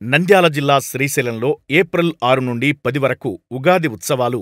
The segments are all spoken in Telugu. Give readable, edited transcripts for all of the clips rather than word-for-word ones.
నంద్యాల జిల్లా శ్రీశైలంలో ఏప్రిల్ 6 నుండి 10 వరకు ఉగాది ఉత్సవాలు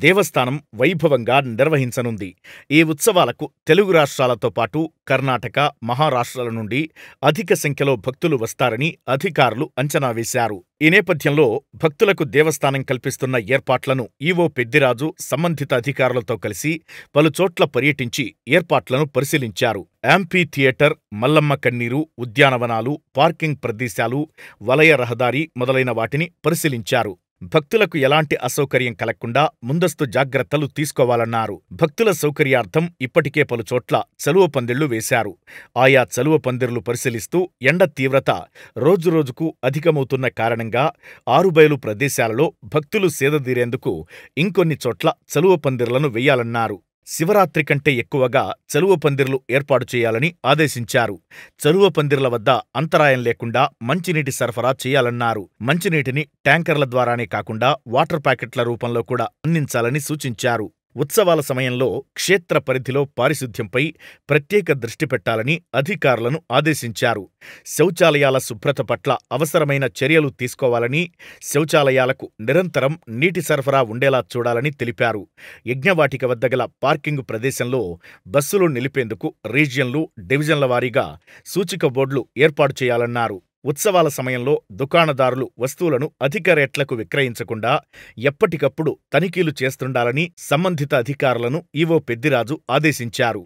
దేవస్థానం వైభవంగా నిర్వహించనుంది. ఈ ఉత్సవాలకు తెలుగు రాష్ట్రాలతో పాటు కర్ణాటక, మహారాష్ట్రల నుండి అధిక సంఖ్యలో భక్తులు వస్తారని అధికారులు అంచనా వేశారు. ఈ నేపథ్యంలో భక్తులకు దేవస్థానం కల్పిస్తున్న ఏర్పాట్లను ఈవో పెద్దిరాజు సంబంధిత అధికారులతో కలిసి పలుచోట్ల పర్యటించి ఏర్పాట్లను పరిశీలించారు. యాంఫీ థియేటర్, మల్లమ్మ కన్నీరు, ఉద్యానవనాలు, పార్కింగ్ ప్రదేశాలు, వలయ రహదారి మొదలైన వాటిని పరిశీలించారు. భక్తులకు ఎలాంటి అసౌకర్యం కలగకుండా ముందస్తు జాగ్రత్తలు తీసుకోవాలన్నారు. భక్తుల సౌకర్యార్థం ఇప్పటికే పలుచోట్ల చలువ పందిళ్లు వేశారు. ఆయా చలువ పందిర్లు పరిశీలిస్తూ ఎండ తీవ్రత రోజురోజుకు అధికమవుతున్న కారణంగా ఆరుబయలు ప్రదేశాలలో భక్తులు సేదదీరేందుకు ఇంకొన్ని చోట్ల చలువ పందిర్లను వేయాలన్నారు. శివరాత్రి కంటే ఎక్కువగా చలువ పందిర్లు ఏర్పాటు చేయాలని ఆదేశించారు. చలువ పందిర్ల వద్ద అంతరాయం లేకుండా మంచినీటి సరఫరా చేయాలన్నారు. మంచినీటిని ట్యాంకర్ల ద్వారానే కాకుండా వాటర్ ప్యాకెట్ల రూపంలో కూడా అందించాలని సూచించారు. ఉత్సవాల సమయంలో క్షేత్ర పరిధిలో పారిశుధ్యంపై ప్రత్యేక దృష్టి పెట్టాలని అధికారులను ఆదేశించారు. శౌచాలయాల శుభ్రత పట్ల అవసరమైన చర్యలు తీసుకోవాలని, శౌచాలయాలకు నిరంతరం నీటి సరఫరా ఉండేలా చూడాలని తెలిపారు. యజ్ఞవాటిక వద్ద గల పార్కింగు ప్రదేశంలో బస్సులు నిలిపేందుకు రీజియన్లు, డివిజన్ల వారీగా సూచిక బోర్డులు ఏర్పాటు చేయాలన్నారు. ఉత్సవాల సమయంలో దుకాణదారులు వస్తువులను అధిక రేట్లకు విక్రయించకుండా ఎప్పటికప్పుడు తనిఖీలు చేస్తుండాలని సంబంధిత అధికారులను ఈవో పెద్దిరాజు ఆదేశించారు.